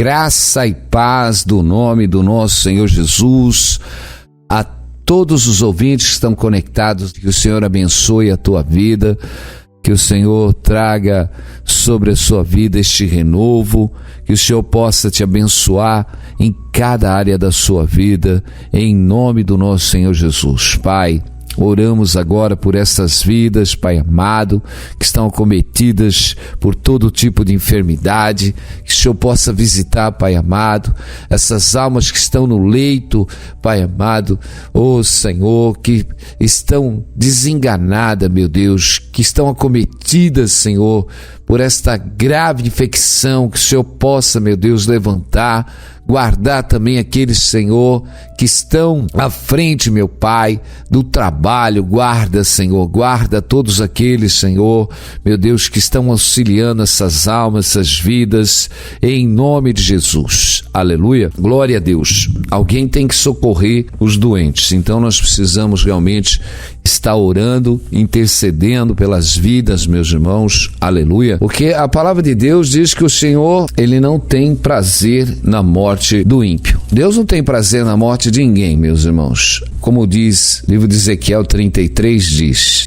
Graça e paz do nome do nosso Senhor Jesus a todos os ouvintes que estão conectados. Que o Senhor abençoe a tua vida, que o Senhor traga sobre a sua vida este renovo, que o Senhor possa te abençoar em cada área da sua vida, em nome do nosso Senhor Jesus. Pai, oramos agora por essas vidas, Pai amado, que estão acometidas por todo tipo de enfermidade, que o Senhor possa visitar, Pai amado, essas almas que estão no leito, Pai amado, Senhor, que estão desenganadas, meu Deus, que estão acometidas, Senhor, por esta grave infecção, que o Senhor possa, meu Deus, levantar, guardar também aqueles, Senhor, que estão à frente, meu Pai, do trabalho. Guarda, Senhor, guarda todos aqueles, Senhor, meu Deus, que estão auxiliando essas almas, essas vidas, em nome de Jesus. Aleluia. Glória a Deus. Alguém tem que socorrer os doentes, então nós precisamos realmente estar orando, intercedendo pelas vidas, meus irmãos. Aleluia. Porque a palavra de Deus diz que o Senhor, Ele não tem prazer na morte do ímpio. Deus não tem prazer na morte de ninguém, meus irmãos. Como diz o livro de Ezequiel 33,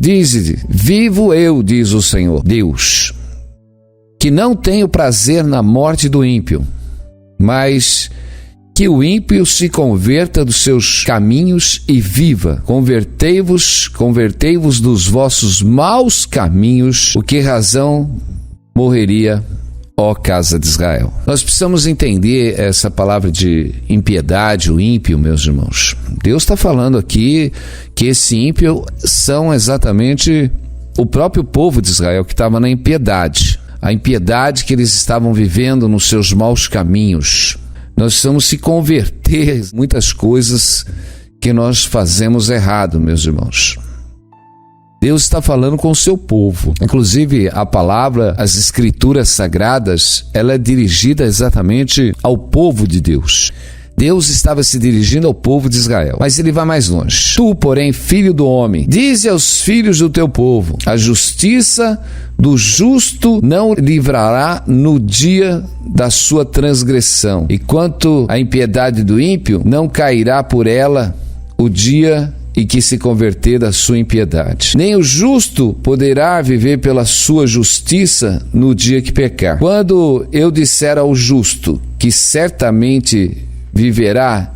diz, vivo eu, diz o Senhor, Deus, que não tenho prazer na morte do ímpio, mas que o ímpio se converta dos seus caminhos e viva. Convertei-vos dos vossos maus caminhos, por que razão morreria, ó casa de Israel. Nós precisamos entender essa palavra de impiedade, o ímpio, meus irmãos. Deus está falando aqui que esse ímpio são exatamente o próprio povo de Israel que estava na impiedade. A impiedade que eles estavam vivendo nos seus maus caminhos. Nós precisamos se converter em muitas coisas que nós fazemos errado, meus irmãos. Deus está falando com o seu povo. Inclusive, a palavra, as escrituras sagradas, ela é dirigida exatamente ao povo de Deus. Deus estava se dirigindo ao povo de Israel, mas ele vai mais longe. Tu, porém, filho do homem, dize aos filhos do teu povo: a justiça do justo não livrará no dia da sua transgressão, e quanto à impiedade do ímpio, não cairá por ela o dia em que se converter da sua impiedade. Nem o justo poderá viver pela sua justiça no dia que pecar. Quando eu disser ao justo que certamente viverá,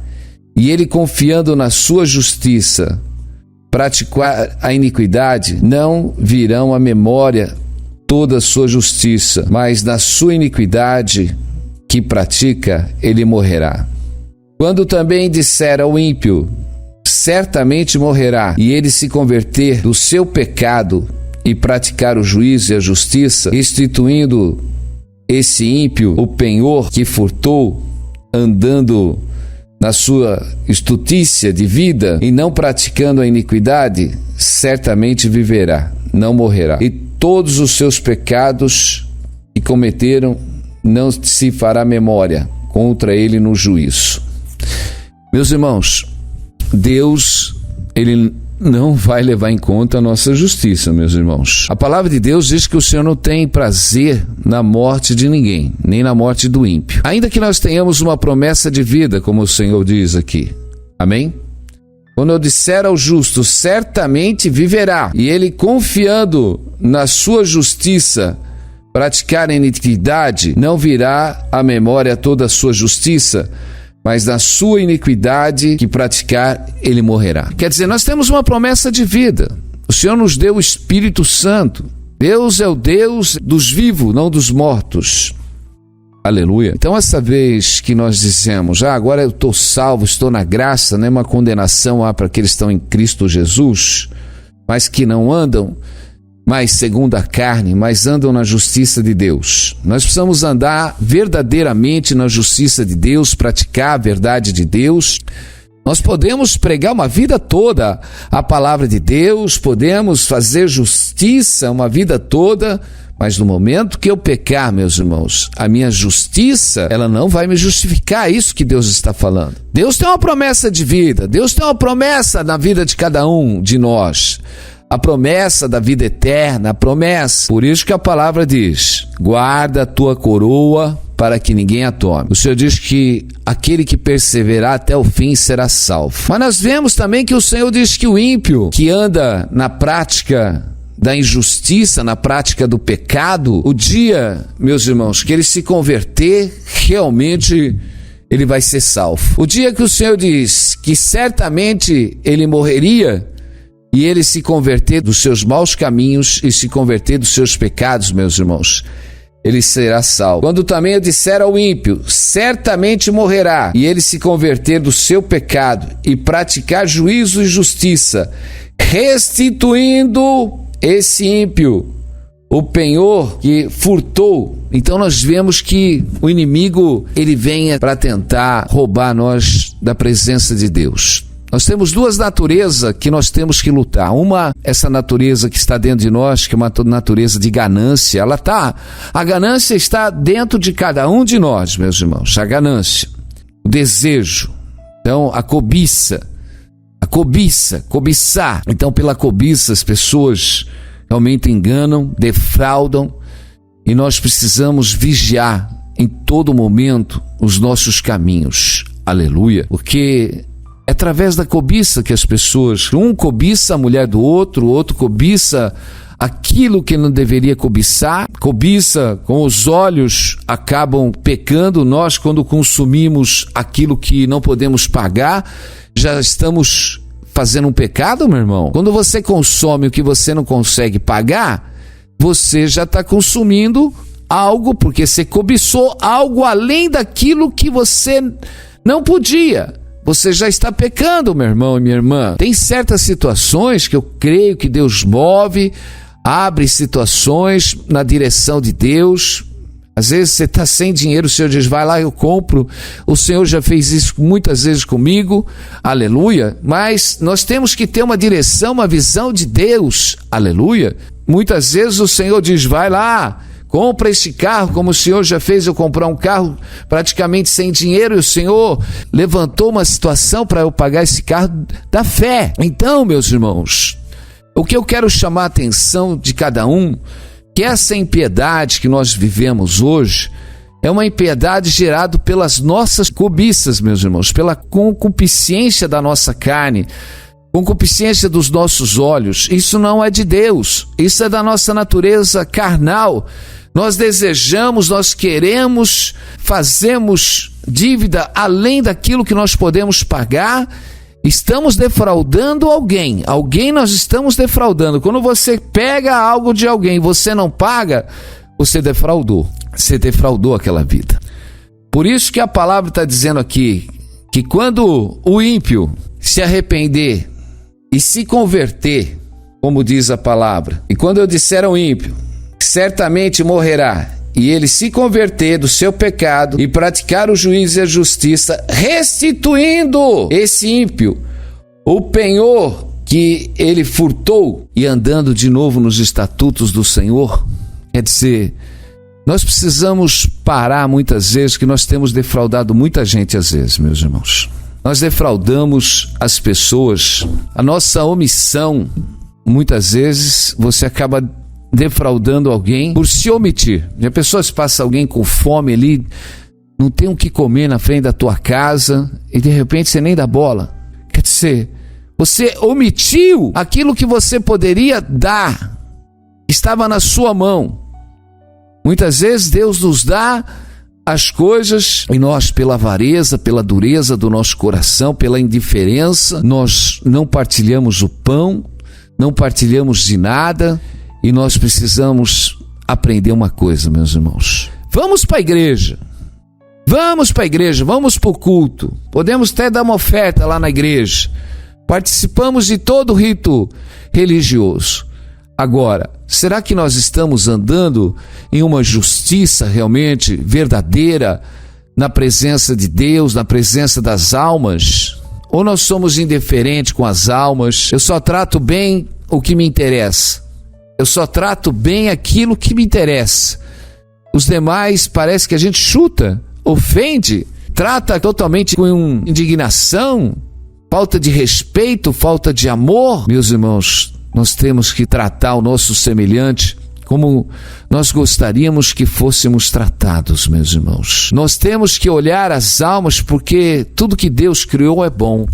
e ele, confiando na sua justiça, praticar a iniquidade, não virão à memória toda a sua justiça, mas na sua iniquidade que pratica, ele morrerá. Quando também disser ao ímpio, certamente morrerá, e ele se converter do seu pecado e praticar o juízo e a justiça, instituindo esse ímpio o penhor que furtou, andando na sua estutícia de vida e não praticando a iniquidade, certamente viverá, não morrerá. E todos os seus pecados que cometeram não se fará memória contra ele no juízo. Meus irmãos, Deus, Ele não vai levar em conta a nossa justiça, meus irmãos. A palavra de Deus diz que o Senhor não tem prazer na morte de ninguém, nem na morte do ímpio. Ainda que nós tenhamos uma promessa de vida, como o Senhor diz aqui. Amém? Quando eu disser ao justo, certamente viverá, e ele, confiando na sua justiça, praticar a iniquidade, não virá à memória toda a sua justiça, mas na sua iniquidade que praticar, ele morrerá. Quer dizer, nós temos uma promessa de vida. O Senhor nos deu o Espírito Santo. Deus é o Deus dos vivos, não dos mortos. Aleluia. Então, essa vez que nós dizemos, agora eu estou salvo, estou na graça, não é uma condenação para aqueles que estão em Cristo Jesus, mas que não andam mais segundo a carne, mas andam na justiça de Deus. Nós precisamos andar verdadeiramente na justiça de Deus, praticar a verdade de Deus. Nós podemos pregar uma vida toda a palavra de Deus, podemos fazer justiça uma vida toda, mas no momento que eu pecar, meus irmãos, a minha justiça, ela não vai me justificar. É isso que Deus está falando. Deus tem uma promessa de vida, Deus tem uma promessa na vida de cada um de nós. A promessa da vida eterna, a promessa. Por isso que a palavra diz: guarda a tua coroa para que ninguém a tome. O Senhor diz que aquele que perseverar até o fim será salvo. Mas nós vemos também que o Senhor diz que o ímpio que anda na prática da injustiça, na prática do pecado, o dia, meus irmãos, que ele se converter, realmente ele vai ser salvo. O dia que o Senhor diz que certamente ele morreria e ele se converter dos seus maus caminhos e se converter dos seus pecados, meus irmãos, ele será salvo. Quando também eu disser ao ímpio, certamente morrerá, e ele se converter do seu pecado e praticar juízo e justiça, restituindo esse ímpio o penhor que furtou. Então nós vemos que o inimigo, ele vem para tentar roubar nós da presença de Deus. Nós temos duas naturezas que nós temos que lutar. Uma, essa natureza que está dentro de nós, que é uma natureza de ganância. A ganância está dentro de cada um de nós, meus irmãos. A ganância, o desejo, então a cobiçar. Então pela cobiça as pessoas realmente enganam, defraudam, e nós precisamos vigiar em todo momento os nossos caminhos. Aleluia. Porque é através da cobiça que as pessoas, um cobiça a mulher do outro, o outro cobiça aquilo que não deveria cobiçar, cobiça com os olhos, acabam pecando. Nós, quando consumimos aquilo que não podemos pagar, já estamos fazendo um pecado, meu irmão. Quando você consome o que você não consegue pagar, você já está consumindo algo, porque você cobiçou algo além daquilo que você não podia. Você já está pecando, meu irmão e minha irmã. Tem certas situações que eu creio que Deus move, abre situações na direção de Deus. Às vezes você está sem dinheiro, o Senhor diz, vai lá, eu compro. O Senhor já fez isso muitas vezes comigo, aleluia. Mas nós temos que ter uma direção, uma visão de Deus, aleluia. Muitas vezes o Senhor diz, vai lá, compra esse carro, como o Senhor já fez eu comprar um carro praticamente sem dinheiro, e o Senhor levantou uma situação para eu pagar esse carro da fé. Então, meus irmãos, o que eu quero chamar a atenção de cada um, que essa impiedade que nós vivemos hoje é uma impiedade gerada pelas nossas cobiças, meus irmãos, pela concupiscência da nossa carne, concupiscência dos nossos olhos. Isso não é de Deus, isso é da nossa natureza carnal. Nós desejamos, nós queremos, fazemos dívida além daquilo que nós podemos pagar. Estamos defraudando alguém nós estamos defraudando. Quando você pega algo de alguém, você não paga, você defraudou aquela vida. Por isso que a palavra está dizendo aqui, que quando o ímpio se arrepender e se converter, como diz a palavra, e quando eu disser ao ímpio, certamente morrerá, e ele se converter do seu pecado e praticar o juízo e a justiça, restituindo esse ímpio o penhor que ele furtou e andando de novo nos estatutos do Senhor. Quer dizer, nós precisamos parar muitas vezes, que nós temos defraudado muita gente às vezes, meus irmãos. Nós defraudamos as pessoas, a nossa omissão, muitas vezes você acaba defraudando alguém por se omitir. A pessoa, se passa alguém com fome ali, não tem o que comer na frente da tua casa e de repente você nem dá bola. Quer dizer, você omitiu aquilo que você poderia dar, estava na sua mão. Muitas vezes Deus nos dá as coisas e nós, pela avareza, pela dureza do nosso coração, pela indiferença, nós não partilhamos o pão, não partilhamos de nada. E nós precisamos aprender uma coisa, meus irmãos. Vamos para a igreja, vamos para o culto. Podemos até dar uma oferta lá na igreja. Participamos de todo o rito religioso. Agora, será que nós estamos andando em uma justiça realmente verdadeira, na presença de Deus, na presença das almas? Ou nós somos indiferentes com as almas? Eu só trato bem o que me interessa. Eu só trato bem aquilo que me interessa. Os demais parece que a gente chuta, ofende, trata totalmente com indignação, falta de respeito, falta de amor. Meus irmãos, nós temos que tratar o nosso semelhante como nós gostaríamos que fôssemos tratados, meus irmãos. Nós temos que olhar as almas, porque tudo que Deus criou é bom.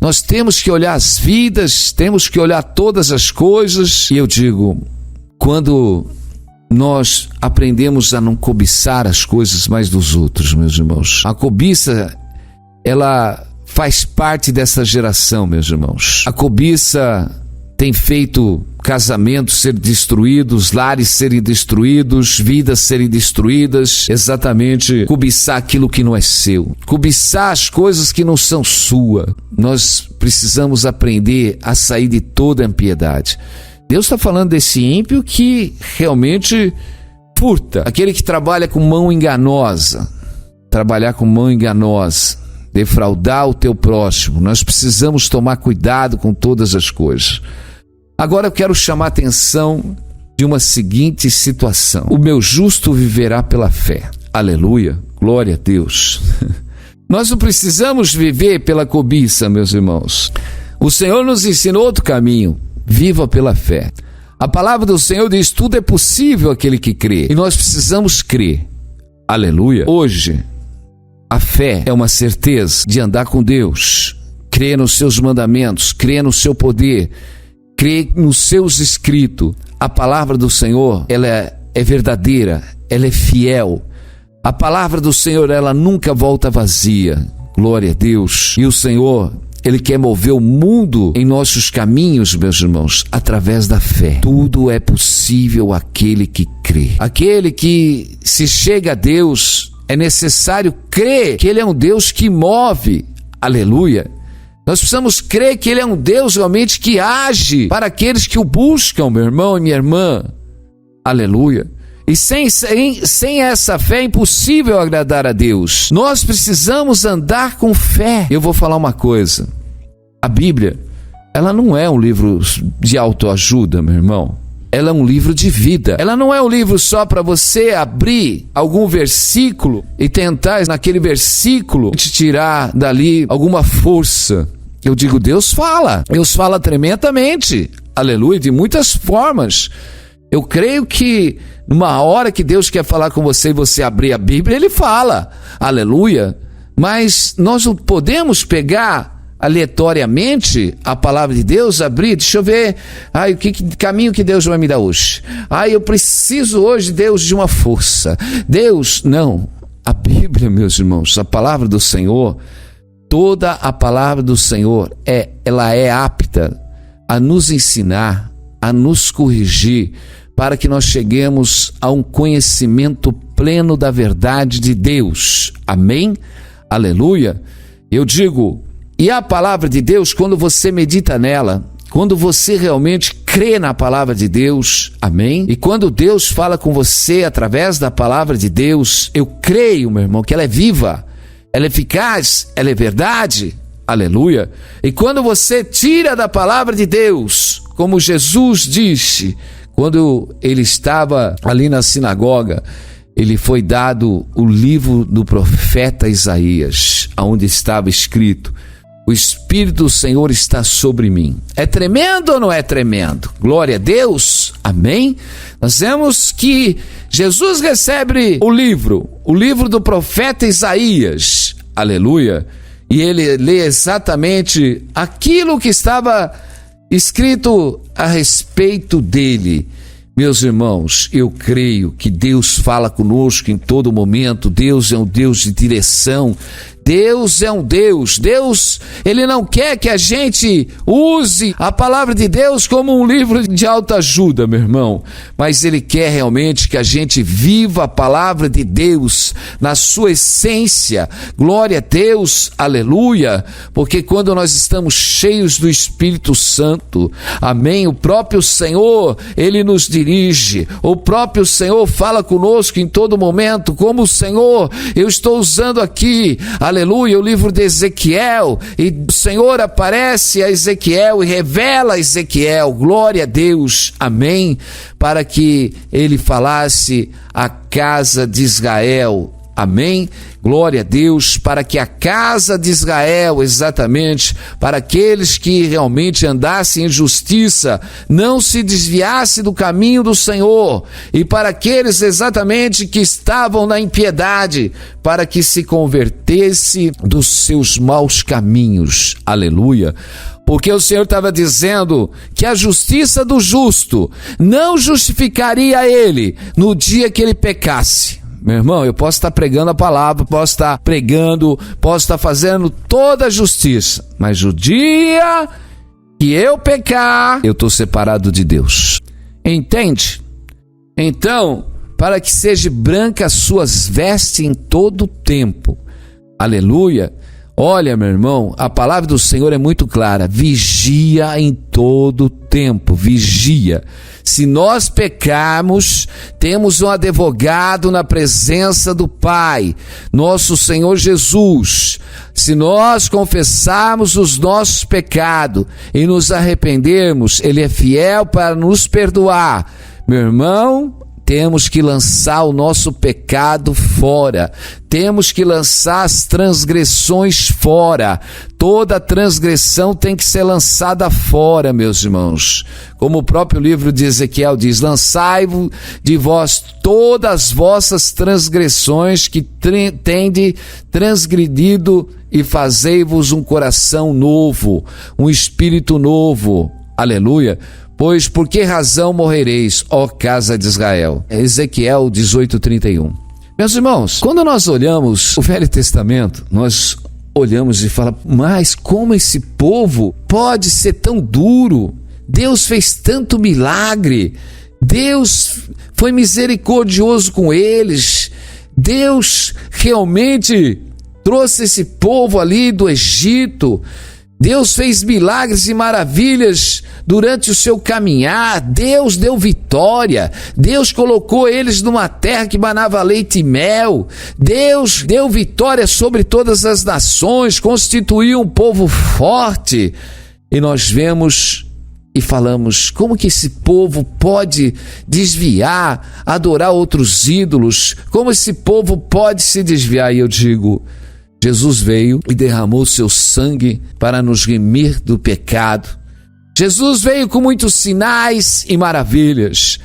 Nós temos que olhar as vidas, temos que olhar todas as coisas. E eu digo, quando nós aprendemos a não cobiçar as coisas mais dos outros, meus irmãos, a cobiça, ela faz parte dessa geração, meus irmãos. A cobiça tem feito casamentos serem destruídos, lares serem destruídos, vidas serem destruídas, exatamente cobiçar aquilo que não é seu, cobiçar as coisas que não são sua. Nós precisamos aprender a sair de toda a impiedade. Deus está falando desse ímpio que realmente furta, aquele que trabalha com mão enganosa, defraudar o teu próximo. Nós precisamos tomar cuidado com todas as coisas. Agora eu quero chamar a atenção de uma seguinte situação. O meu justo viverá pela fé. Aleluia, glória a Deus. Nós não precisamos viver pela cobiça, meus irmãos. O Senhor nos ensinou outro caminho. Viva pela fé. A palavra do Senhor diz: tudo é possível aquele que crê. E nós precisamos crer. Aleluia. Hoje, a fé é uma certeza de andar com Deus, crer nos seus mandamentos, crer no seu poder, crer nos seus escritos. A palavra do Senhor, ela é verdadeira, ela é fiel. A palavra do Senhor, ela nunca volta vazia. Glória a Deus. E o Senhor, Ele quer mover o mundo em nossos caminhos, meus irmãos, através da fé. Tudo é possível àquele que crê. Aquele que se chega a Deus, é necessário crer que Ele é um Deus que move. Aleluia. Nós precisamos crer que Ele é um Deus realmente que age para aqueles que o buscam, meu irmão e minha irmã. Aleluia. E sem essa fé é impossível agradar a Deus. Nós precisamos andar com fé. Eu vou falar uma coisa. A Bíblia, ela não é um livro de autoajuda, meu irmão. Ela é um livro de vida. Ela não é um livro só para você abrir algum versículo e tentar naquele versículo te tirar dali alguma força. Eu digo, Deus fala tremendamente, aleluia, de muitas formas. Eu creio que numa hora que Deus quer falar com você e você abrir a Bíblia, Ele fala, aleluia. Mas nós não podemos pegar aleatoriamente a palavra de Deus, abrir, deixa eu ver, que caminho que Deus vai me dar hoje. Eu preciso hoje, Deus, de uma força. Deus, não. A Bíblia, meus irmãos, a palavra do Senhor, toda a palavra do Senhor, ela é apta a nos ensinar, a nos corrigir, para que nós cheguemos a um conhecimento pleno da verdade de Deus. Amém? Aleluia. Eu digo, e a palavra de Deus, quando você medita nela, quando você realmente crê na palavra de Deus, amém? E quando Deus fala com você através da palavra de Deus, eu creio, meu irmão, que ela é viva, ela é eficaz, ela é verdade, aleluia. E quando você tira da palavra de Deus, como Jesus disse, quando ele estava ali na sinagoga, ele foi dado o livro do profeta Isaías, onde estava escrito: o Espírito do Senhor está sobre mim. É tremendo ou não é tremendo? Glória a Deus, amém? Nós vemos que Jesus recebe o livro do profeta Isaías, aleluia, e ele lê exatamente aquilo que estava escrito a respeito dele. Meus irmãos, eu creio que Deus fala conosco em todo momento. Deus é um Deus de direção. Deus é um Deus. Deus, Ele não quer que a gente use a palavra de Deus como um livro de autoajuda, meu irmão. Mas Ele quer realmente que a gente viva a palavra de Deus na sua essência. Glória a Deus, aleluia. Porque quando nós estamos cheios do Espírito Santo, amém, o próprio Senhor, Ele nos dirige. O próprio Senhor fala conosco em todo momento. Como o Senhor, eu estou usando aqui, aleluia, o livro de Ezequiel, e o Senhor aparece a Ezequiel e revela a Ezequiel, glória a Deus, amém, para que ele falasse à casa de Israel, amém, glória a Deus, para que a casa de Israel, exatamente, para aqueles que realmente andassem em justiça, não se desviasse do caminho do Senhor, e para aqueles exatamente que estavam na impiedade, para que se convertesse dos seus maus caminhos. Aleluia! Porque o Senhor estava dizendo que a justiça do justo não justificaria ele no dia que ele pecasse. Meu irmão, eu posso estar pregando a palavra, posso estar pregando, posso estar fazendo toda a justiça, mas o dia que eu pecar, eu estou separado de Deus. Entende? Então, para que seja branca as suas vestes em todo o tempo. Aleluia! Olha, meu irmão, a palavra do Senhor é muito clara. Vigia em todo o tempo, vigia. Se nós pecarmos, temos um advogado na presença do Pai, nosso Senhor Jesus. Se nós confessarmos os nossos pecados e nos arrependermos, Ele é fiel para nos perdoar. Meu irmão, temos que lançar o nosso pecado fora, temos que lançar as transgressões fora, toda transgressão tem que ser lançada fora, meus irmãos. Como o próprio livro de Ezequiel diz, lançai de vós todas as vossas transgressões que tende transgredido e fazei-vos um coração novo, um espírito novo. Aleluia! Pois por que razão morrereis, ó casa de Israel? Ezequiel 18:31. Meus irmãos, quando nós olhamos o Velho Testamento, nós olhamos e falamos, mas como esse povo pode ser tão duro? Deus fez tanto milagre, Deus foi misericordioso com eles, Deus realmente trouxe esse povo ali do Egito, Deus fez milagres e maravilhas durante o seu caminhar, Deus deu vitória, Deus colocou eles numa terra que manava leite e mel, Deus deu vitória sobre todas as nações, constituiu um povo forte. E nós vemos e falamos, como que esse povo pode desviar, adorar outros ídolos? Como esse povo pode se desviar? E eu digo, Jesus veio e derramou seu sangue para nos remir do pecado. Jesus veio com muitos sinais e maravilhas.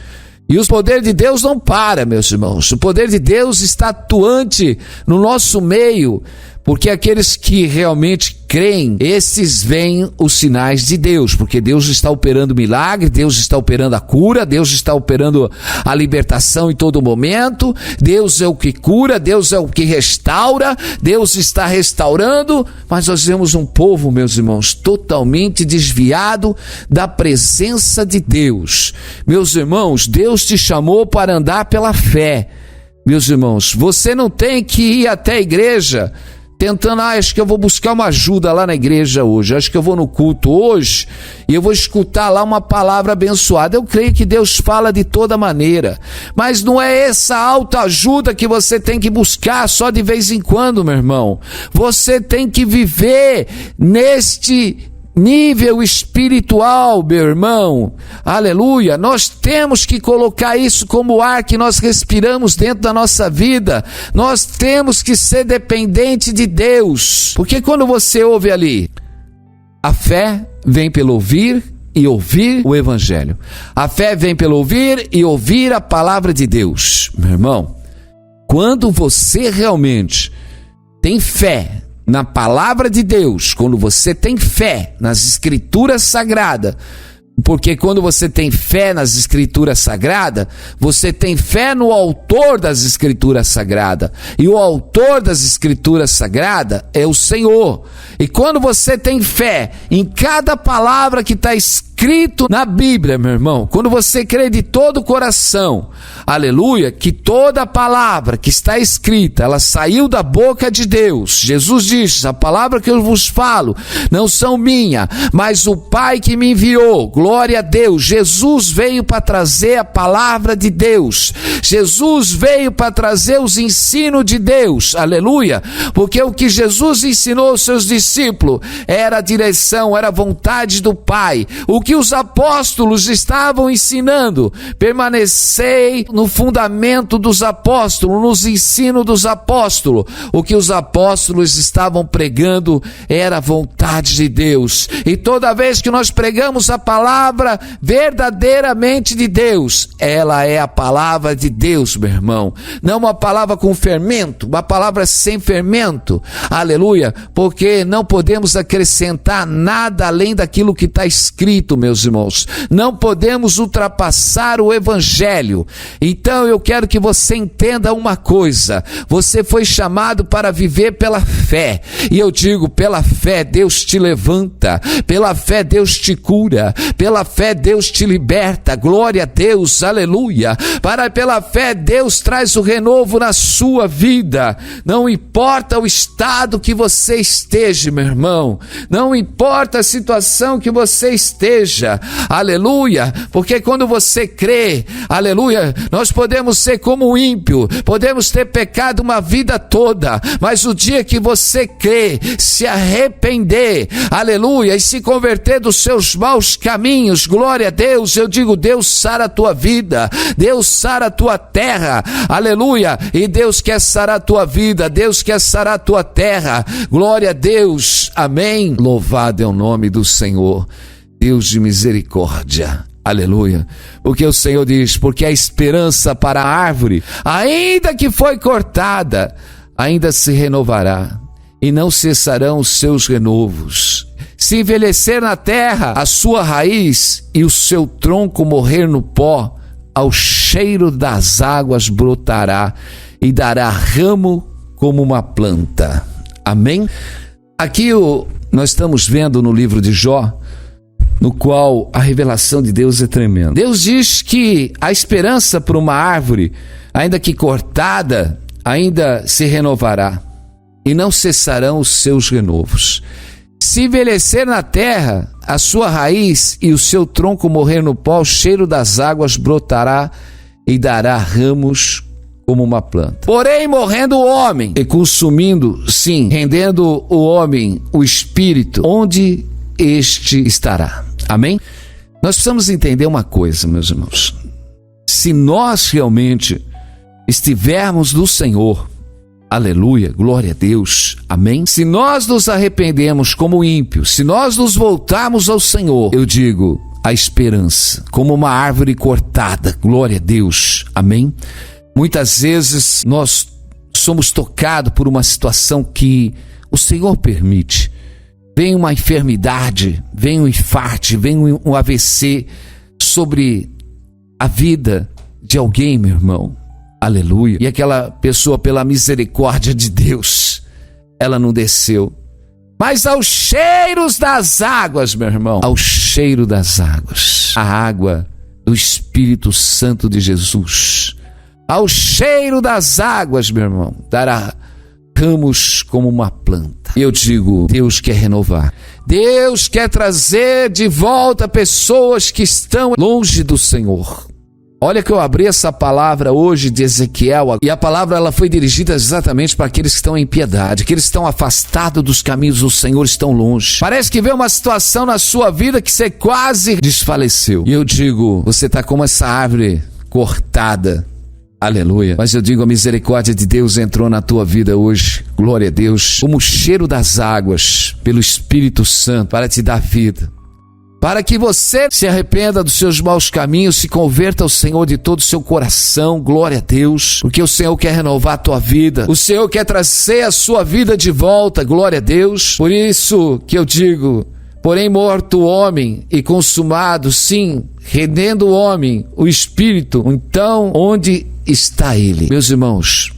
E o poder de Deus não para, meus irmãos. O poder de Deus está atuante no nosso meio, porque aqueles que realmente creem, esses veem os sinais de Deus, porque Deus está operando milagre, Deus está operando a cura, Deus está operando a libertação em todo momento, Deus é o que cura, Deus é o que restaura, Deus está restaurando, mas nós vemos um povo, meus irmãos, totalmente desviado da presença de Deus. Meus irmãos, Deus te chamou para andar pela fé. Meus irmãos, você não tem que ir até a igreja tentando, acho que eu vou buscar uma ajuda lá na igreja hoje, acho que eu vou no culto hoje e eu vou escutar lá uma palavra abençoada. Eu creio que Deus fala de toda maneira, mas não é essa autoajuda que você tem que buscar só de vez em quando, meu irmão. Você tem que viver neste nível espiritual, meu irmão, aleluia. Nós temos que colocar isso como ar que nós respiramos dentro da nossa vida. Nós temos que ser dependente de Deus, porque quando você ouve ali, a fé vem pelo ouvir e ouvir o evangelho. A fé vem pelo ouvir e ouvir a palavra de Deus. Meu irmão, quando você realmente tem fé na palavra de Deus, quando você tem fé nas escrituras sagradas, porque quando você tem fé nas escrituras sagradas, você tem fé no autor das escrituras sagradas, e o autor das escrituras sagradas é o Senhor. E quando você tem fé em cada palavra que está escrito na Bíblia, meu irmão, quando você crê de todo o coração, aleluia, que toda palavra que está escrita, ela saiu da boca de Deus. Jesus disse, a palavra que eu vos falo não são minha, mas o Pai que me enviou. Glória a Deus. Jesus veio para trazer a palavra de Deus. Jesus veio para trazer os ensinos de Deus. Aleluia. Porque o que Jesus ensinou aos seus discípulos era a direção, era a vontade do Pai. O que que os apóstolos estavam ensinando. Permanecei no fundamento dos apóstolos, nos ensinos dos apóstolos. O que os apóstolos estavam pregando era a vontade de Deus. E toda vez que nós pregamos a palavra verdadeiramente de Deus, ela é a palavra de Deus, meu irmão. Não uma palavra com fermento, uma palavra sem fermento. Aleluia. Porque não podemos acrescentar nada além daquilo que está escrito, meus irmãos. Não podemos ultrapassar o evangelho. Então eu quero que você entenda uma coisa. Você foi chamado para viver pela fé. E eu digo, pela fé Deus te levanta. Pela fé Deus te cura. Pela fé Deus te liberta. Glória a Deus, aleluia. Pela fé Deus traz o renovo na sua vida. Não importa o estado que você esteja, meu irmão. Não importa a situação que você esteja. Aleluia. Porque quando você crê, aleluia, nós podemos ser como o ímpio. Podemos ter pecado uma vida toda. Mas o dia que você crê, se arrepender, aleluia, e se converter dos seus maus caminhos, glória a Deus, eu digo, Deus sara a tua vida. Deus sara a tua terra. Aleluia. E Deus quer sarar a tua vida. Deus quer sarar a tua terra. Glória a Deus. Amém. Louvado é o nome do Senhor, Deus de misericórdia. Aleluia. Porque o Senhor diz, porque a esperança para a árvore, ainda que foi cortada, ainda se renovará, e não cessarão os seus renovos. Se envelhecer na terra a sua raiz e o seu tronco morrer no pó, ao cheiro das águas brotará e dará ramo como uma planta. Amém? Aqui nós estamos vendo no livro de Jó, no qual a revelação de Deus é tremenda. Deus diz que a esperança para uma árvore, ainda que cortada, ainda se renovará, e não cessarão os seus renovos. Se envelhecer na terra a sua raiz e o seu tronco morrer no pó, o cheiro das águas brotará e dará ramos como uma planta. Porém, morrendo o homem e consumindo, sim, rendendo o homem o espírito, onde este estará? Amém? Nós precisamos entender uma coisa, meus irmãos. Se nós realmente estivermos no Senhor, aleluia, glória a Deus, amém? Se nós nos arrependemos como ímpios, se nós nos voltarmos ao Senhor, eu digo, a esperança, como uma árvore cortada, glória a Deus, amém? Muitas vezes nós somos tocados por uma situação que o Senhor permite. Vem uma enfermidade, vem um infarto, vem um AVC sobre a vida de alguém, meu irmão. Aleluia. E aquela pessoa, pela misericórdia de Deus, ela não desceu. Mas aos cheiros das águas, meu irmão, ao cheiro das águas, a água do Espírito Santo de Jesus, ao cheiro das águas, meu irmão, dará ramos como uma planta. Eu digo, Deus quer renovar. Deus quer trazer de volta pessoas que estão longe do Senhor. Olha que eu abri essa palavra hoje de Ezequiel, e a palavra ela foi dirigida exatamente para aqueles que estão em piedade, aqueles que estão afastados dos caminhos do Senhor, estão longe. Parece que veio uma situação na sua vida que você quase desfaleceu. E eu digo, você está como essa árvore cortada. Aleluia. Mas eu digo, a misericórdia de Deus entrou na tua vida hoje. Glória a Deus. Como o cheiro das águas, pelo Espírito Santo, para te dar vida. Para que você se arrependa dos seus maus caminhos, se converta ao Senhor de todo o seu coração. Glória a Deus. Porque o Senhor quer renovar a tua vida. O Senhor quer trazer a sua vida de volta. Glória a Deus. Por isso que eu digo, porém morto o homem e consumado, sim, rendendo o homem, o Espírito, então onde está ele? Meus irmãos,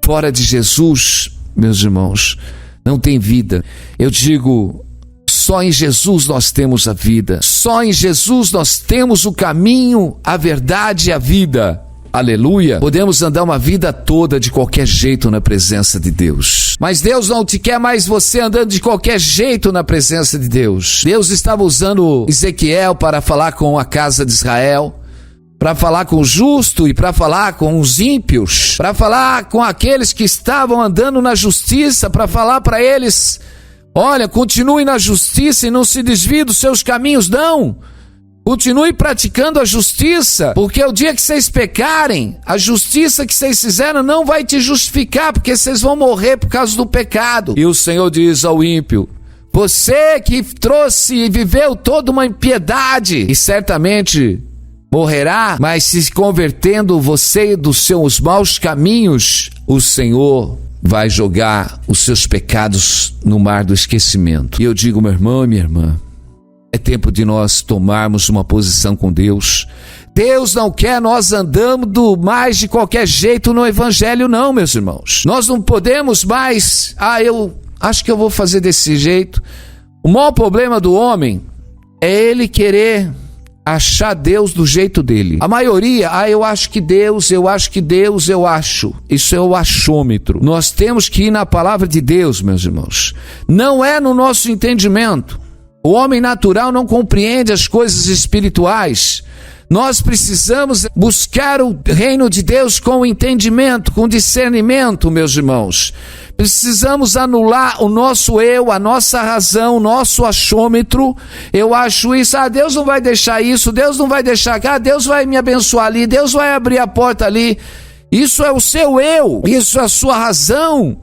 fora de Jesus, meus irmãos, não tem vida. Eu digo, só em Jesus nós temos a vida. Só em Jesus nós temos o caminho, a verdade e a vida. Aleluia. Podemos andar uma vida toda de qualquer jeito na presença de Deus. Mas Deus não te quer mais você andando de qualquer jeito na presença de Deus. Deus estava usando Ezequiel para falar com a casa de Israel, para falar com o justo e para falar com os ímpios, para falar com aqueles que estavam andando na justiça, para falar para eles, olha, continue na justiça e não se desvie dos seus caminhos, não. Continue praticando a justiça, porque o dia que vocês pecarem, a justiça que vocês fizeram não vai te justificar, porque vocês vão morrer por causa do pecado. E o Senhor diz ao ímpio: você que trouxe e viveu toda uma impiedade, e certamente morrerá, mas se convertendo você dos seus maus caminhos, o Senhor vai jogar os seus pecados no mar do esquecimento. E eu digo, meu irmão e minha irmã, é tempo de nós tomarmos uma posição com Deus. Deus não quer nós andando mais de qualquer jeito no evangelho, não, meus irmãos. Nós não podemos mais, eu acho que eu vou fazer desse jeito. O maior problema do homem é ele querer achar Deus do jeito dele. A maioria, eu acho que Deus, eu acho que Deus, eu acho. Isso é o achômetro. Nós temos que ir na palavra de Deus, meus irmãos. Não é no nosso entendimento. O homem natural não compreende as coisas espirituais. Nós precisamos buscar o reino de Deus com entendimento, com discernimento, meus irmãos. Precisamos anular o nosso eu, a nossa razão, o nosso achômetro. Eu acho isso, Deus não vai deixar isso, Deus não vai deixar cá, Deus vai me abençoar ali, Deus vai abrir a porta ali. Isso é o seu eu, isso é a sua razão.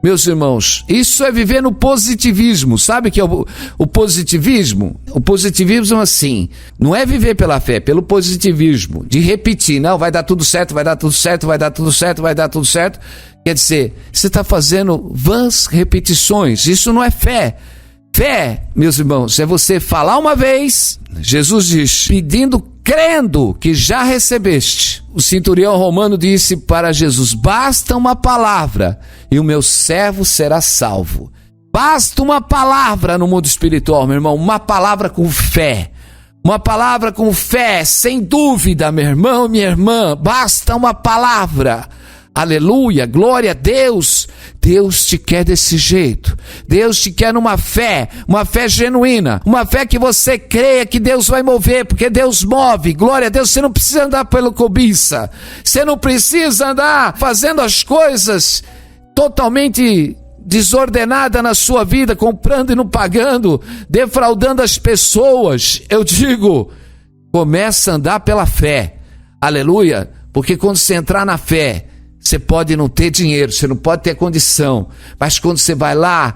Meus irmãos, isso é viver no positivismo. Sabe o que é o positivismo? O positivismo assim, não é viver pela fé, pelo positivismo, de repetir, não, vai dar tudo certo, vai dar tudo certo, vai dar tudo certo, vai dar tudo certo. Quer dizer, você está fazendo vãs repetições, isso não é fé. Fé, meus irmãos, é você falar uma vez, Jesus diz, pedindo, crendo que já recebeste. O centurião romano disse para Jesus: basta uma palavra e o meu servo será salvo. Basta uma palavra no mundo espiritual, meu irmão, uma palavra com fé. Uma palavra com fé, sem dúvida, meu irmão, minha irmã, basta uma palavra. Aleluia, glória a Deus. Deus te quer desse jeito. Deus te quer numa fé, uma fé genuína, uma fé que você creia que Deus vai mover, porque Deus move. Glória a Deus, você não precisa andar pelo cobiça. Você não precisa andar fazendo as coisas totalmente desordenada na sua vida, comprando e não pagando, defraudando as pessoas. Eu digo, começa a andar pela fé. Aleluia, porque quando você entrar na fé, você pode não ter dinheiro, você não pode ter condição, mas quando você vai lá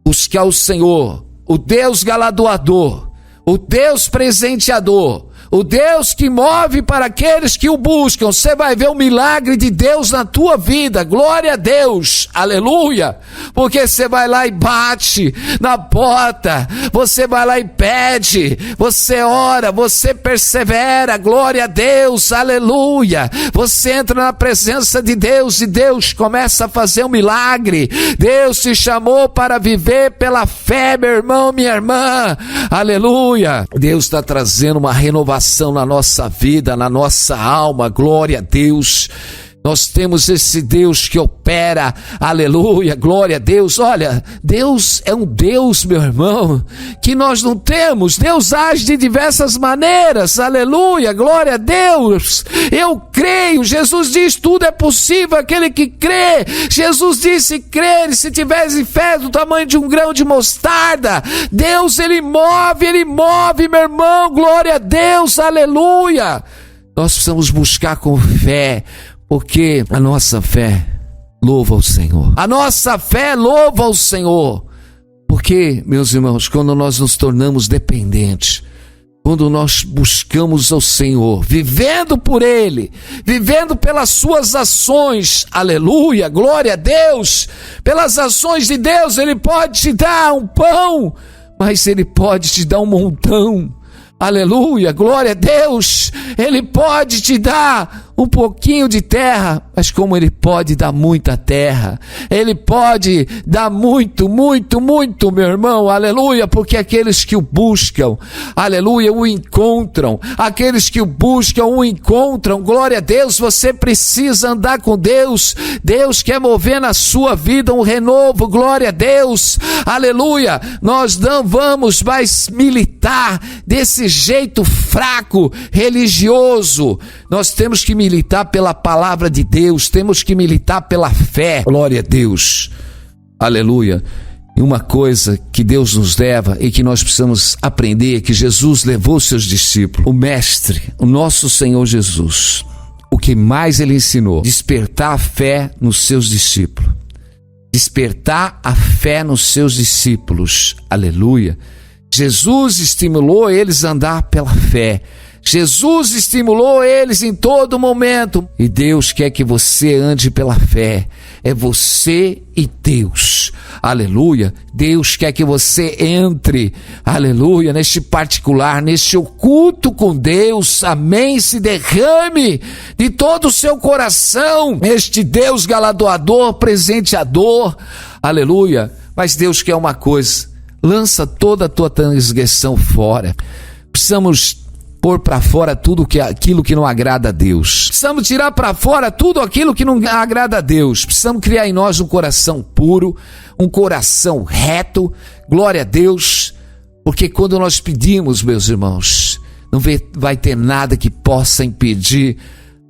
buscar o Senhor, o Deus galardoador, o Deus presenteador, o Deus que move para aqueles que o buscam, você vai ver o milagre de Deus na tua vida. Glória a Deus, aleluia, porque você vai lá e bate na porta, você vai lá e pede, você ora, você persevera, glória a Deus, aleluia, você entra na presença de Deus e Deus começa a fazer um milagre. Deus te chamou para viver pela fé, meu irmão, minha irmã, aleluia. Deus está trazendo uma renovação na nossa vida, na nossa alma, glória a Deus. Nós temos esse Deus que opera, aleluia, glória a Deus. Olha, Deus é um Deus, meu irmão, que nós não temos. Deus age de diversas maneiras, aleluia, glória a Deus. Eu creio, Jesus diz, tudo é possível aquele que crê. Jesus disse, crê, se tiveres fé do tamanho de um grão de mostarda. Deus, Ele move, meu irmão, glória a Deus, aleluia. Nós precisamos buscar com fé, porque a nossa fé louva o Senhor. A nossa fé louva o Senhor. Porque, meus irmãos, quando nós nos tornamos dependentes, quando nós buscamos ao Senhor, vivendo por Ele, vivendo pelas suas ações, aleluia, glória a Deus, pelas ações de Deus, Ele pode te dar um pão, mas Ele pode te dar um montão. Aleluia, glória a Deus. Ele pode te dar um pouquinho de terra, mas como Ele pode dar muita terra, Ele pode dar muito, meu irmão, aleluia, porque aqueles que o buscam, aleluia, o encontram, aqueles que o buscam, o encontram, glória a Deus. Você precisa andar com Deus, Deus quer mover na sua vida um renovo, glória a Deus, aleluia. Nós não vamos mais militar desse jeito fraco, religioso. Nós temos que militar pela palavra de Deus, temos que militar pela fé, glória a Deus, aleluia. E uma coisa que Deus nos leva e que nós precisamos aprender é que Jesus levou seus discípulos, o Mestre, o nosso Senhor Jesus. O que mais ele ensinou? Despertar a fé nos seus discípulos. Despertar a fé nos seus discípulos. Aleluia. Jesus estimulou eles a andar pela fé. Jesus estimulou eles em todo momento. E Deus quer que você ande pela fé. É você e Deus. Aleluia. Deus quer que você entre, aleluia, neste particular, neste oculto com Deus. Amém. Se derrame de todo o seu coração. Este Deus galardoador, presenteador. Aleluia. Mas Deus quer uma coisa. Lança toda a tua transgressão fora. Precisamos pôr para fora tudo aquilo que não agrada a Deus. Precisamos tirar para fora tudo aquilo que não agrada a Deus. Precisamos criar em nós um coração puro, um coração reto. Glória a Deus. Porque quando nós pedimos, meus irmãos, não vai ter nada que possa impedir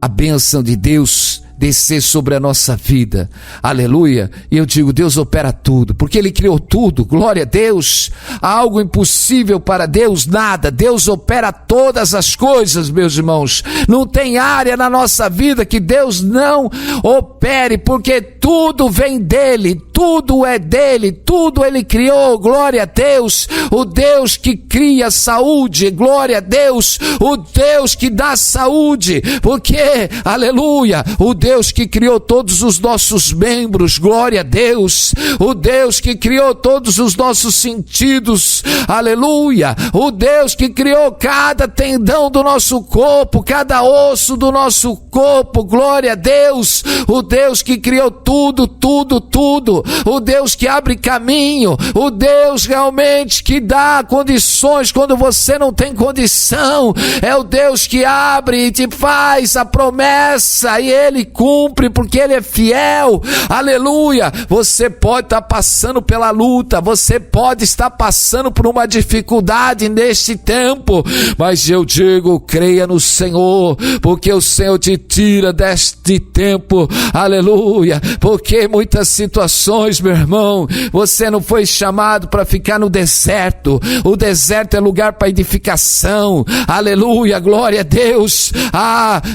a bênção de Deus descer sobre a nossa vida, aleluia. E eu digo, Deus opera tudo, porque Ele criou tudo, glória a Deus. Há algo impossível para Deus? Nada. Deus opera todas as coisas, meus irmãos. Não tem área na nossa vida que Deus não opere, porque tudo vem dEle, tudo é dEle, tudo Ele criou, glória a Deus. O Deus que cria saúde, glória a Deus. O Deus que dá saúde, porque, aleluia, o Deus que criou todos os nossos membros, glória a Deus. O Deus que criou todos os nossos sentidos, aleluia. O Deus que criou cada tendão do nosso corpo, cada osso do nosso corpo, glória a Deus. O Deus que criou tudo, tudo, tudo. O Deus que abre caminho, o Deus realmente que dá condições quando você não tem condição. É o Deus que abre e te faz a promessa e Ele cumpre, porque Ele é fiel, aleluia. Você pode estar passando pela luta, você pode estar passando por uma dificuldade neste tempo, mas eu digo, creia no Senhor, porque o Senhor te tira deste tempo, aleluia. Porque muitas situações, meu irmão, você não foi chamado para ficar no deserto. O deserto é lugar para edificação, aleluia, glória a Deus.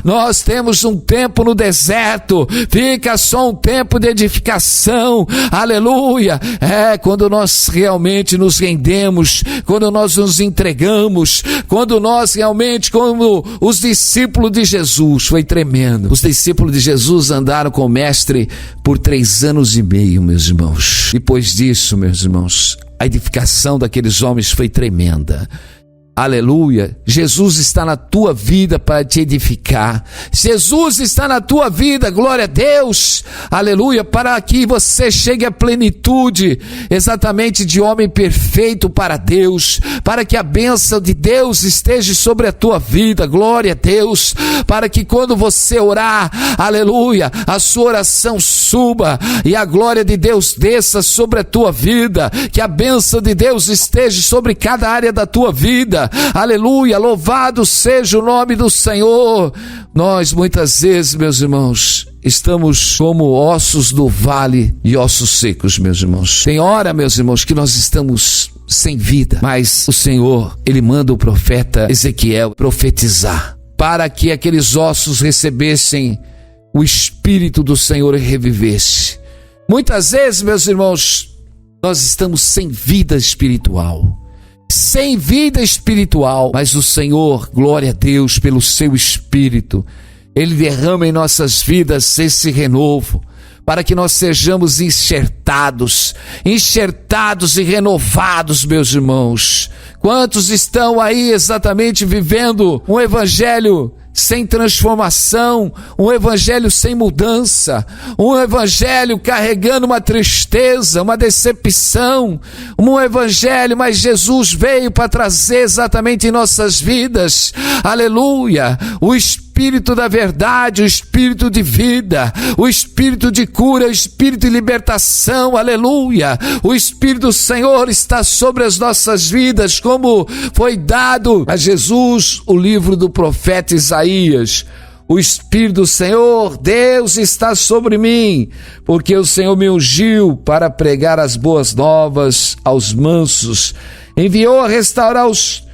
Nós temos um tempo no deserto, fica só um tempo de edificação, aleluia. Quando nós realmente nos rendemos, quando nós nos entregamos, quando nós realmente, como os discípulos de Jesus, foi tremendo. Os discípulos de Jesus andaram com o Mestre por 3 anos e meio, meus irmãos. Depois disso, meus irmãos, a edificação daqueles homens foi tremenda. Aleluia. Jesus está na tua vida para te edificar. Jesus está na tua vida, glória a Deus. Aleluia, para que você chegue à plenitude exatamente de homem perfeito para Deus, para que a bênção de Deus esteja sobre a tua vida, glória a Deus, para que quando você orar, aleluia, a sua oração suba e a glória de Deus desça sobre a tua vida, que a bênção de Deus esteja sobre cada área da tua vida. Aleluia, louvado seja o nome do Senhor. Nós muitas vezes, meus irmãos, estamos como ossos do vale e ossos secos, meus irmãos. Tem hora, meus irmãos, que nós estamos sem vida, mas o Senhor, Ele manda o profeta Ezequiel profetizar, para que aqueles ossos recebessem o Espírito do Senhor e revivesse. Muitas vezes, meus irmãos, nós estamos sem vida espiritual. Sem vida espiritual, mas o Senhor, glória a Deus, pelo seu Espírito, Ele derrama em nossas vidas esse renovo, para que nós sejamos enxertados e renovados, meus irmãos. Quantos estão aí exatamente vivendo um evangelho sem transformação, um evangelho sem mudança, um evangelho carregando uma tristeza, uma decepção, um evangelho, mas Jesus veio para trazer exatamente em nossas vidas, aleluia, o Espírito da verdade, o Espírito de vida, o Espírito de cura, o Espírito de libertação, aleluia. O Espírito do Senhor está sobre as nossas vidas, como foi dado a Jesus o livro do profeta Isaías. O Espírito do Senhor, Deus, está sobre mim, porque o Senhor me ungiu para pregar as boas novas aos mansos, enviou a restaurar os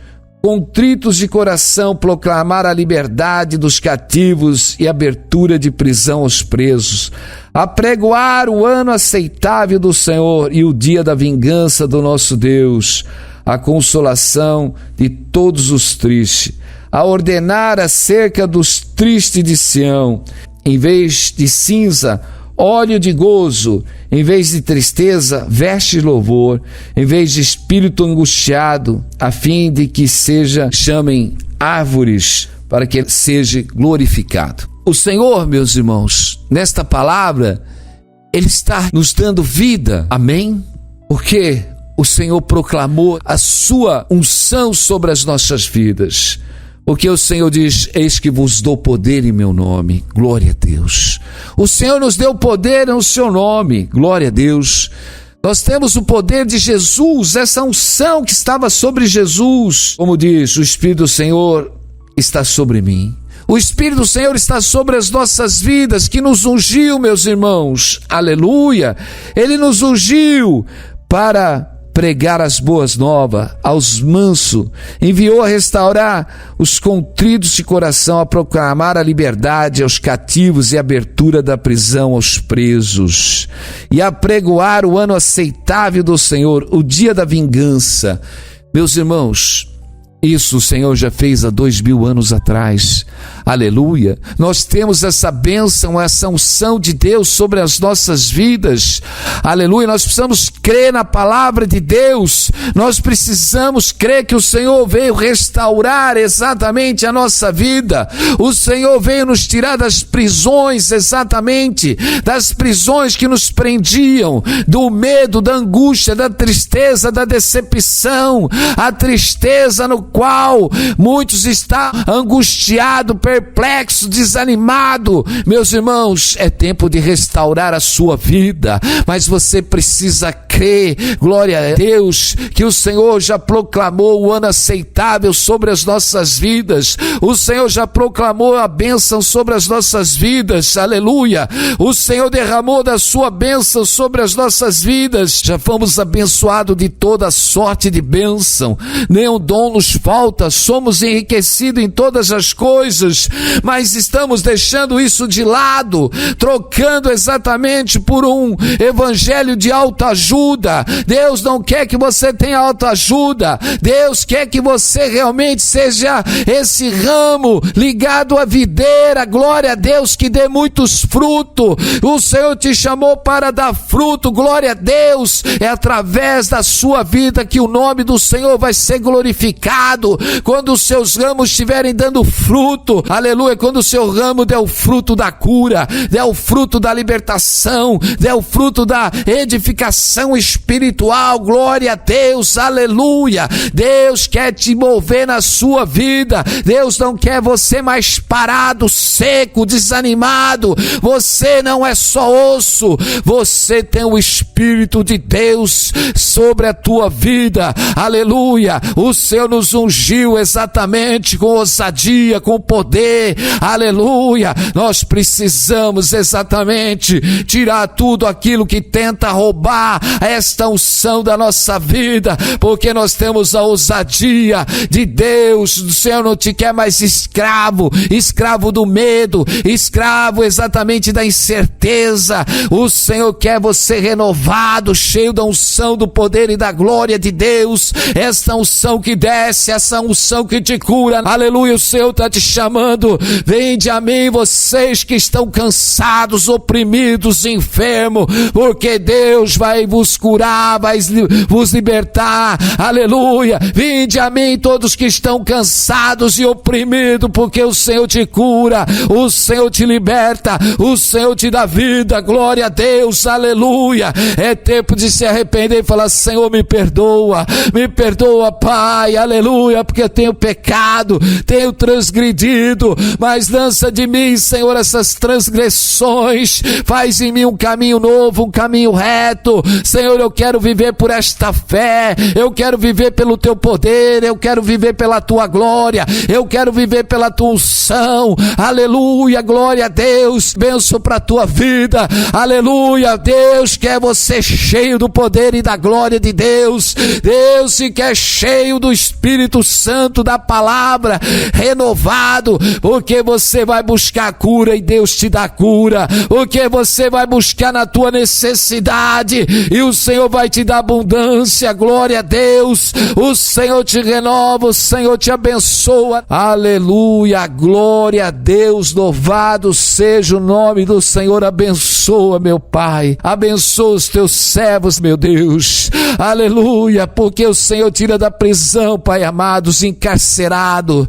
contritos de coração, proclamar a liberdade dos cativos e abertura de prisão aos presos, apregoar o ano aceitável do Senhor e o dia da vingança do nosso Deus, a consolação de todos os tristes, a ordenar acerca dos tristes de Sião, em vez de cinza, óleo de gozo, em vez de tristeza, veste de louvor, em vez de espírito angustiado, a fim de que chamem árvores, para que ele seja glorificado. O Senhor, meus irmãos, nesta palavra, Ele está nos dando vida, amém? Porque o Senhor proclamou a sua unção sobre as nossas vidas. Porque o Senhor diz, eis que vos dou poder em meu nome, glória a Deus. O Senhor nos deu poder no seu nome, glória a Deus. Nós temos o poder de Jesus, essa unção que estava sobre Jesus. Como diz, o Espírito do Senhor está sobre mim. O Espírito do Senhor está sobre as nossas vidas, que nos ungiu, meus irmãos, aleluia. Ele nos ungiu para pregar as boas novas aos mansos, enviou a restaurar os contritos de coração, a proclamar a liberdade aos cativos e a abertura da prisão aos presos, e a pregoar o ano aceitável do Senhor, o dia da vingança. Meus irmãos, isso o Senhor já fez há 2000 anos atrás, aleluia. Nós temos essa bênção, essa unção de Deus sobre as nossas vidas, aleluia. Nós precisamos crer na palavra de Deus, nós precisamos crer que o Senhor veio restaurar exatamente a nossa vida. O Senhor veio nos tirar das prisões, exatamente, das prisões que nos prendiam, do medo, da angústia, da tristeza, da decepção, a tristeza no qual muitos estão angustiados, perplexos, desanimados. Meus irmãos, é tempo de restaurar a sua vida, mas você precisa crer, glória a Deus, que o Senhor já proclamou o ano aceitável sobre as nossas vidas. O Senhor já proclamou a bênção sobre as nossas vidas, aleluia. O Senhor derramou da sua bênção sobre as nossas vidas. Já fomos abençoados de toda sorte de bênção, nenhum dom nos falta, somos enriquecidos em todas as coisas, mas estamos deixando isso de lado, trocando exatamente por um evangelho de autoajuda. Deus não quer que você tenha autoajuda, Deus quer que você realmente seja esse ramo ligado à videira, glória a Deus, que dê muitos frutos. O Senhor te chamou para dar fruto, glória a Deus. É através da sua vida que o nome do Senhor vai ser glorificado. Quando os seus ramos estiverem dando fruto, aleluia, quando o seu ramo der o fruto da cura, der o fruto da libertação, der o fruto da edificação espiritual, glória a Deus, aleluia. Deus quer te mover na sua vida, Deus não quer você mais parado, seco, desanimado. Você não é só osso, você tem o Espírito de Deus sobre a tua vida, aleluia. O Senhor nos ungiu exatamente com ousadia, com poder, aleluia. Nós precisamos exatamente tirar tudo aquilo que tenta roubar esta unção da nossa vida, porque nós temos a ousadia de Deus. O Senhor não te quer mais escravo, escravo do medo, escravo exatamente da incerteza. O Senhor quer você renovado, cheio da unção, do poder e da glória de Deus, esta unção que desce, essa unção que te cura, aleluia. O Senhor está te chamando, vinde a mim vocês que estão cansados, oprimidos, enfermos, porque Deus vai vos curar, vai vos libertar, aleluia. Vinde a mim todos que estão cansados e oprimidos, porque o Senhor te cura, o Senhor te liberta, o Senhor te dá vida, glória a Deus, aleluia. É tempo de se arrepender e falar: Senhor, me perdoa, Pai, aleluia. aleluia, porque eu tenho pecado, tenho transgredido, mas lança de mim, Senhor, essas transgressões, faz em mim um caminho novo, um caminho reto. Senhor, eu quero viver por esta fé, eu quero viver pelo teu poder, eu quero viver pela tua glória, eu quero viver pela tua unção, aleluia, glória a Deus, benção para a tua vida, aleluia. Deus quer você cheio do poder e da glória de Deus. Deus se quer cheio do Espírito Santo, da palavra, renovado, porque você vai buscar cura e Deus te dá cura, porque você vai buscar na tua necessidade e o Senhor vai te dar abundância, glória a Deus. O Senhor te renova, o Senhor te abençoa, aleluia, glória a Deus, louvado seja o nome do Senhor. Abençoa, meu Pai, abençoa os teus servos, meu Deus, aleluia, porque o Senhor tira da prisão, Pai amado, os encarcerados.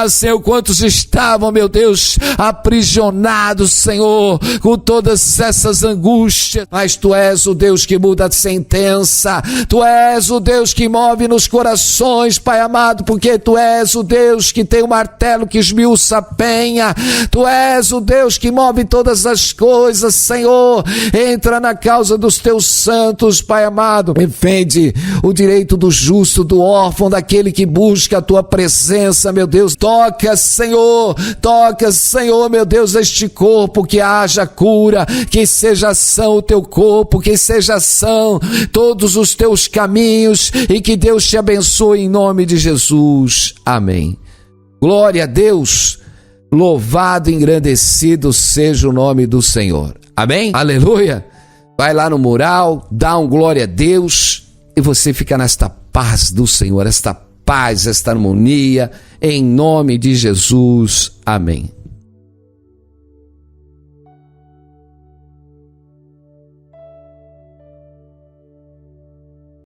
Senhor, quantos estavam, meu Deus, aprisionados, Senhor, com todas essas angústias, mas Tu és o Deus que muda a sentença, Tu és o Deus que move nos corações, Pai amado, porque Tu és o Deus que tem o martelo que esmiuça a penha, Tu és o Deus que move todas as coisas, Senhor. Entra na causa dos Teus santos, Pai amado, defende o direito do justo, do órfão, daquele que busca a Tua presença, meu Deus. Toca, Senhor, meu Deus, este corpo, que haja cura, que seja são o Teu corpo, que seja são todos os Teus caminhos, e que Deus te abençoe em nome de Jesus, amém. Glória a Deus, louvado e engrandecido seja o nome do Senhor, amém? Aleluia. Vai lá no mural, dá um glória a Deus, e você fica nesta paz do Senhor, esta paz, esta harmonia, em nome de Jesus, amém.